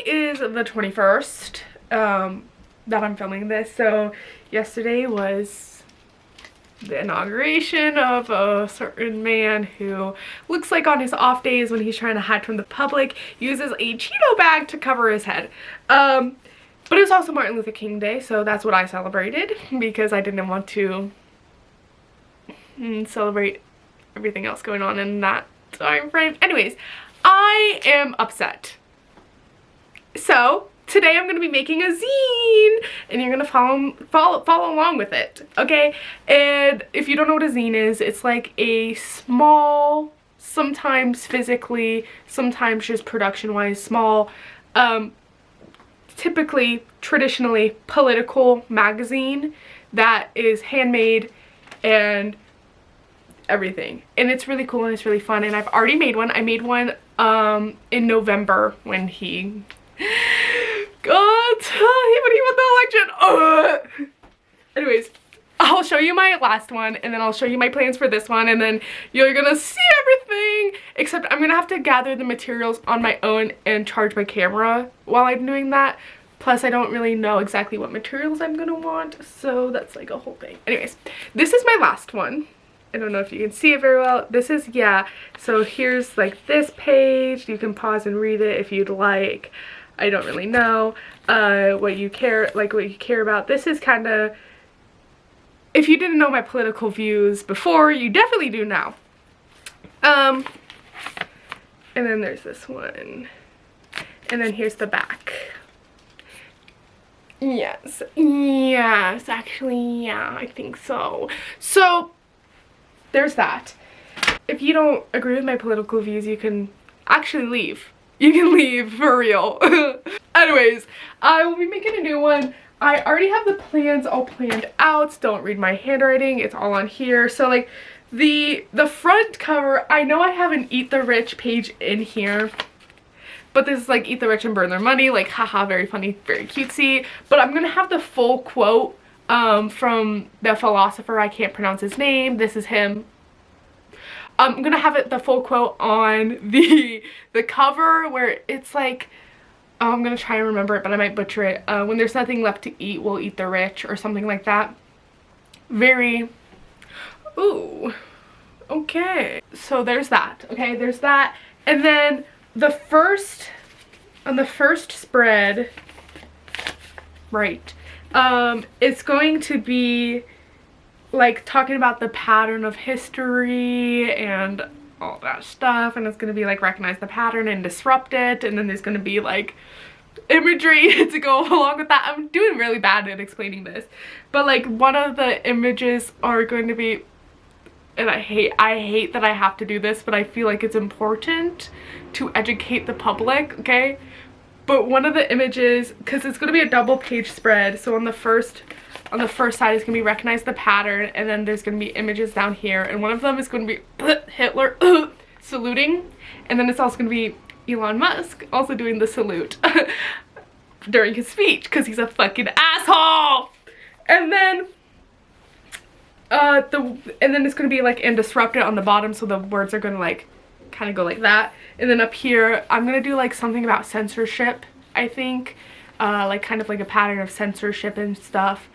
is the 21st that I'm filming this, so yesterday was the inauguration of a certain man who looks like on his off days when he's trying to hide from the public uses a Cheeto bag to cover his head. But it was also Martin Luther King Day, so that's what I celebrated because I didn't want to celebrate everything else going on in that time frame. Anyways, I am upset. So today I'm going to be making a zine and you're going to follow along with it, okay? And if you don't know what a zine is, it's like a small, sometimes physically, sometimes just production-wise small, typically, traditionally political magazine that is handmade and everything. And it's really cool and it's really fun, and I've already made one. I made one in November when he when he won the election. Anyways, I'll show you my last one and then I'll show you my plans for this one, and then you're gonna see everything, except I'm gonna have to gather the materials on my own and charge my camera while I'm doing that. Plus I don't really know exactly what materials I'm gonna want, so that's like a whole thing. Anyways, this is my last one. I don't know if you can see it very well. This is, yeah, so here's like this page. You can pause and read it if you'd like. I don't really know what you care about. This is kind of, if you didn't know my political views before, you definitely do now. And then there's this one. And then here's the back. Yes, actually, yeah, I think so. So there's that. If you don't agree with my political views, you can actually leave. You can leave, for real. Anyways, I will be making a new one. I already have the plans all planned out. Don't read my handwriting, it's all on here. So like the front cover, I know I have an Eat the Rich page in here, but this is like Eat the Rich and Burn Their Money, like haha, very funny, very cutesy. But I'm gonna have the full quote from the philosopher. I can't pronounce his name. This is him. I'm gonna have the full quote on the cover, where it's like, oh, I'm gonna try and remember it, but I might butcher it. When there's nothing left to eat, we'll eat the rich, or something like that. Very, ooh, okay. So there's that, okay, there's that. And then on the first spread, right, it's going to be like talking about the pattern of history and all that stuff, and it's gonna be like recognize the pattern and disrupt it, and then there's gonna be like imagery to go along with that. I'm doing really bad at explaining this, but like one of the images are going to be, and I hate that I have to do this, but I feel like it's important to educate the public, okay? But one of the images, because it's going to be a double page spread, so on the first side is going to be recognize the pattern, and then there's going to be images down here, and one of them is going to be Hitler saluting, and then it's also going to be Elon Musk also doing the salute during his speech, because he's a fucking asshole. And then it's going to be like and disrupt it on the bottom, so the words are going to like kind of go like that. And then up here I'm gonna do like something about censorship, I think, like kind of like a pattern of censorship and stuff.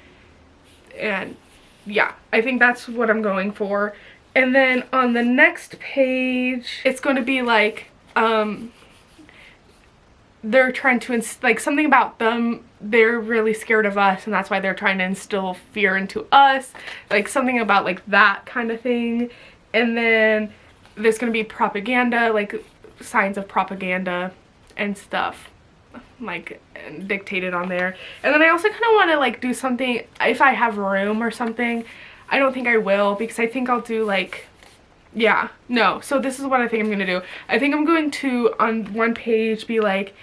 And yeah, I think that's what I'm going for. And then on the next page it's going to be like they're trying to like something about them, they're really scared of us and that's why they're trying to instill fear into us, like something about like that kind of thing. And then there's going to be propaganda, like signs of propaganda and stuff like dictated on there. And then I also kind of want to like do something, if I have room or something. I don't think I will, because I think I'll do like, yeah, no. So this is what I think I'm going to do. I think I'm going to, on one page, be like,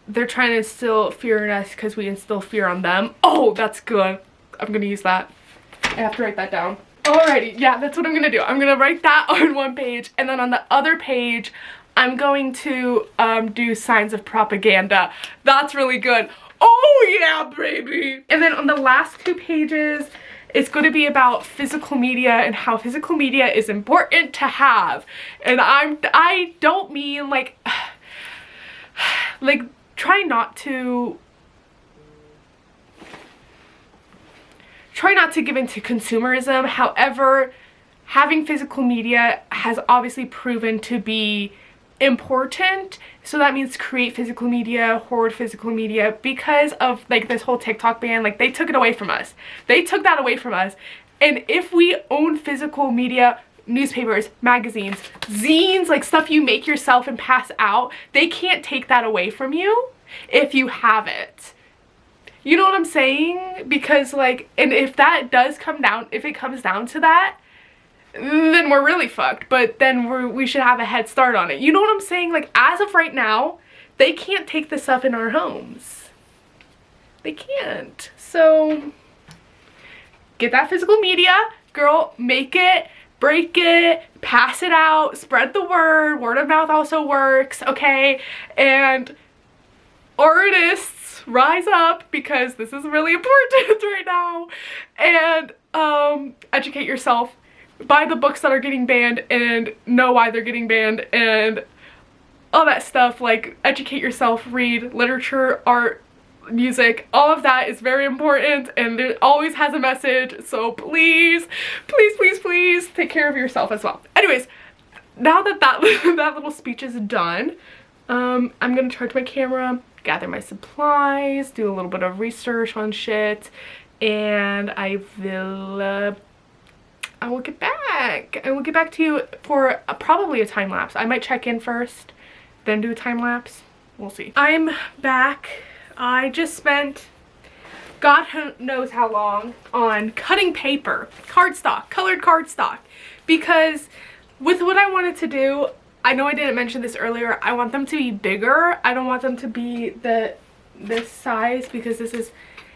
they're trying to instill fear in us because we instill fear on them. Oh, that's good. I'm going to use that. I have to write that down. Alrighty, yeah, that's what I'm gonna do. I'm gonna write that on one page, and then on the other page I'm going to do signs of propaganda. That's really good. Oh yeah, baby. And then on the last two pages it's going to be about physical media and how physical media is important to have. And I don't mean like try not to give into consumerism. However, having physical media has obviously proven to be important, so that means create physical media, hoard physical media, because of like this whole TikTok ban. Like, they took it away from us. They took that away from us. And if we own physical media, newspapers, magazines, zines, like stuff you make yourself and pass out, they can't take that away from you if you have it. You know what I'm saying? Because like, and if that does come down, if it comes down to that, then we're really fucked. But then we should have a head start on it. You know what I'm saying? Like, as of right now, they can't take this stuff in our homes. They can't. So get that physical media, girl, make it, break it, pass it out, spread the word. Word of mouth also works, okay? And artists, rise up, because this is really important right now. And educate yourself. Buy the books that are getting banned and know why they're getting banned and all that stuff. Like, educate yourself, read literature, art, music, all of that is very important, and it always has a message. So please, please, please, please take care of yourself as well. Anyways, now that that little speech is done, I'm gonna charge my camera, gather my supplies, do a little bit of research on shit, and I will get back. I will get back to you for probably a time lapse. I might check in first, then do a time lapse. We'll see. I'm back. I just spent God knows how long on cutting paper, cardstock, colored cardstock, because with what I wanted to do, I know I didn't mention this earlier, I want them to be bigger. I don't want them to be this size, because this is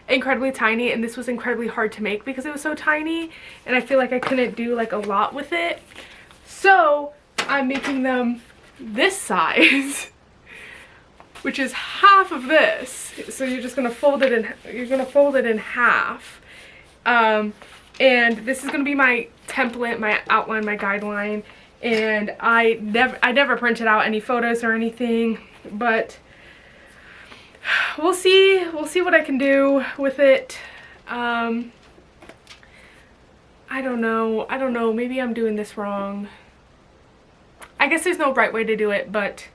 incredibly tiny, and this was incredibly hard to make because it was so tiny, and I feel like I couldn't do like a lot with it. So I'm making them this size, which is half of this. So you're just gonna fold it in half. And this is gonna be my template, my outline, my guideline. And I never printed out any photos or anything, but we'll see what I can do with it. I don't know, maybe I'm doing this wrong. I guess there's no right way to do it, but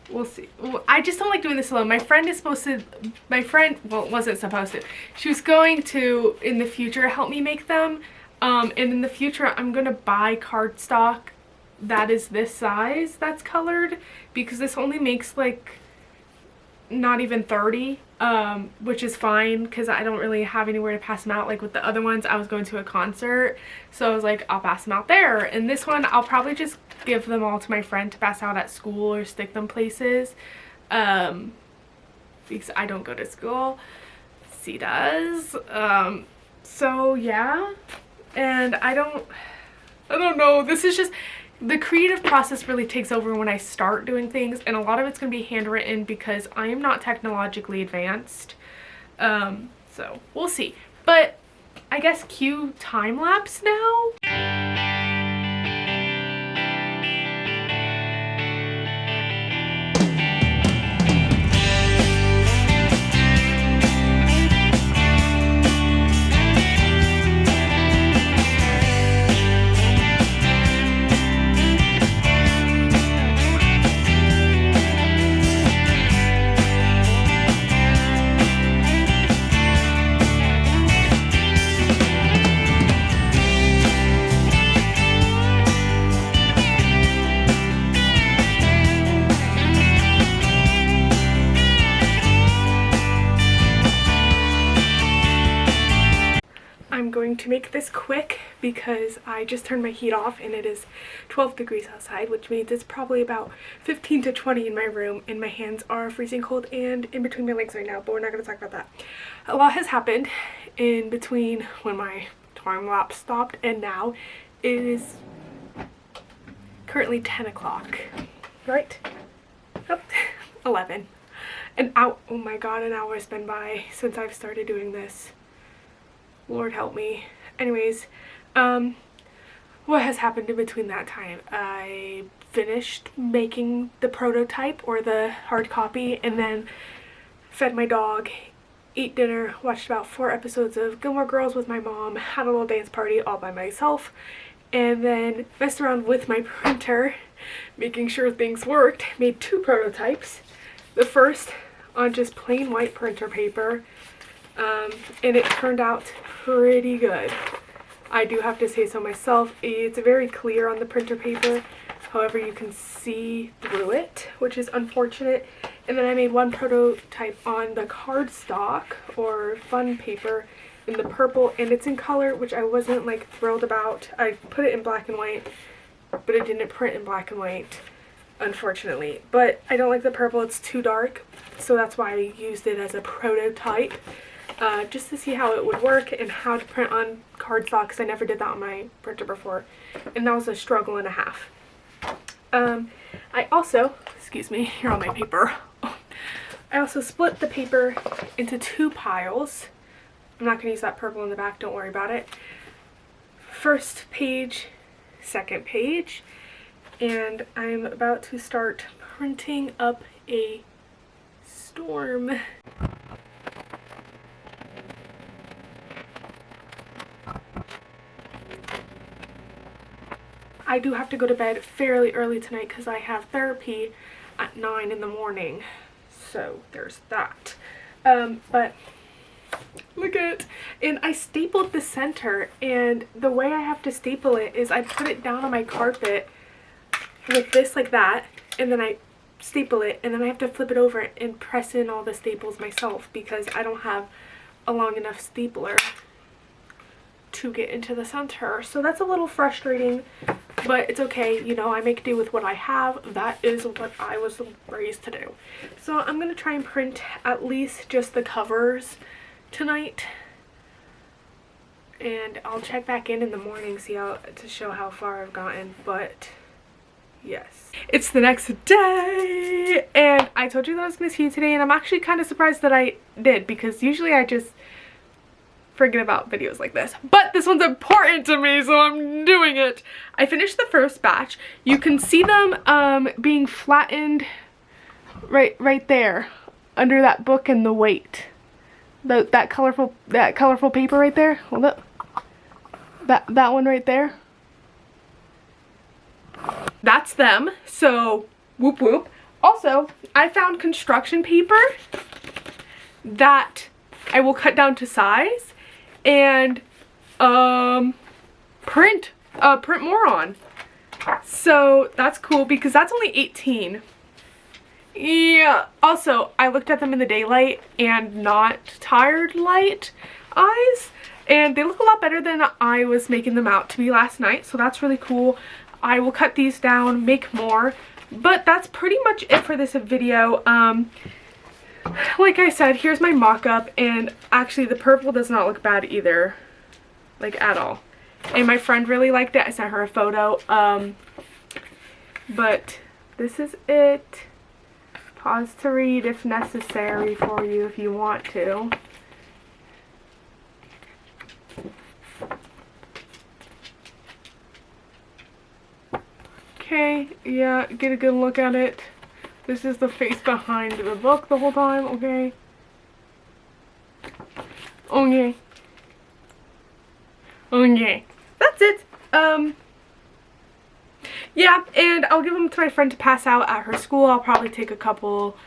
we'll see. I just don't like doing this alone. My friend, well, wasn't supposed to. She was going to, in the future, help me make them. And in the future, I'm gonna buy cardstock that is this size that's colored, because this only makes like not even 30, which is fine because I don't really have anywhere to pass them out. Like with the other ones, I was going to a concert, so I was like, I'll pass them out there. And this one, I'll probably just give them all to my friend to pass out at school or stick them places, because I don't go to school. She does. So yeah, and I don't know, this is just, the creative process really takes over when I start doing things, and a lot of it's going to be handwritten because I am not technologically advanced. So we'll see. But I guess cue time lapse now. I'm going to make this quick because I just turned my heat off and it is 12 degrees outside, which means it's probably about 15 to 20 in my room, and my hands are freezing cold and in between my legs right now, but we're not going to talk about that. A lot has happened in between when my time lapse stopped and now. It is currently 10 o'clock, right? Oh, 11. Oh my god, an hour has been by since I've started doing this. Lord help me. Anyways, what has happened in between that time? I finished making the prototype or the hard copy, and then fed my dog, ate dinner, watched about 4 episodes of Gilmore Girls with my mom, had a little dance party all by myself, and then messed around with my printer, making sure things worked, made 2 prototypes. The first on just plain white printer paper, and it turned out pretty good. I do have to say so myself. It's very clear on the printer paper, however you can see through it, which is unfortunate. And then I made 1 prototype on the cardstock or fun paper in the purple, and it's in color, which I wasn't like thrilled about. I put it in black and white, but it didn't print in black and white, unfortunately. But I don't like the purple, it's too dark, so that's why I used it as a prototype, just to see how it would work and how to print on cardstock, because I never did that on my printer before, and that was a struggle and a half. I also, excuse me, here on my paper, I also split the paper into 2 piles. I'm not going to use that purple in the back, don't worry about it. First page, second page, and I'm about to start printing up a storm. I do have to go to bed fairly early tonight because I have therapy at 9 in the morning. So there's that. But look at it. And I stapled the center, and the way I have to staple it is I put it down on my carpet with this like that, and then I staple it, and then I have to flip it over and press in all the staples myself because I don't have a long enough stapler to get into the center. So that's a little frustrating, but it's okay, you know, I make do with what I have. That is what I was raised to do. So I'm gonna try and print at least just the covers tonight, and I'll check back in the morning, see how to show how far I've gotten. But yes, it's the next day, and I told you that I was gonna see you today, and I'm actually kind of surprised that I did, because usually I just forget about videos like this, but this one's important to me, so I'm doing it. I finished the first batch. You can see them being flattened right there under that book and the weight. That colorful paper right there. Hold up. That one right there. That's them. So whoop whoop. Also, I found construction paper that I will cut down to size and print more on. So that's cool because that's only 18. Yeah. Also, I looked at them in the daylight and not tired light eyes, and they look a lot better than I was making them out to be last night, so that's really cool. I will cut these down, make more, but that's pretty much it for this video. Like I said, here's my mock-up, and actually the purple does not look bad either, like at all. And my friend really liked it. I sent her a photo. But this is it. Pause to read if necessary for you if you want to. Okay, yeah, get a good look at it. This is the face behind the book the whole time, okay? Okay. Okay. That's it. Yeah, and I'll give them to my friend to pass out at her school. I'll probably take a couple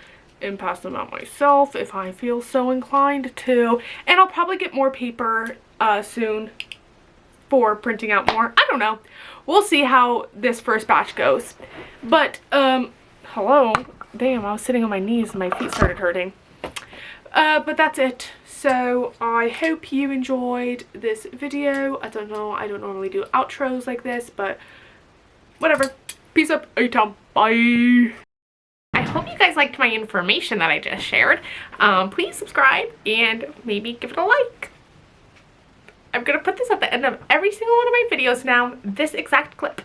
and pass them out myself if I feel so inclined to. And I'll probably get more paper soon for printing out more. I don't know. We'll see how this first batch goes. But, hello. Damn, I was sitting on my knees and my feet started hurting. But that's it. So I hope you enjoyed this video. I don't know, I don't normally do outros like this, but whatever. Peace up, A-Town. Bye. I hope you guys liked my information that I just shared. Please subscribe and maybe give it a like. I'm gonna put this at the end of every single one of my videos now, this exact clip.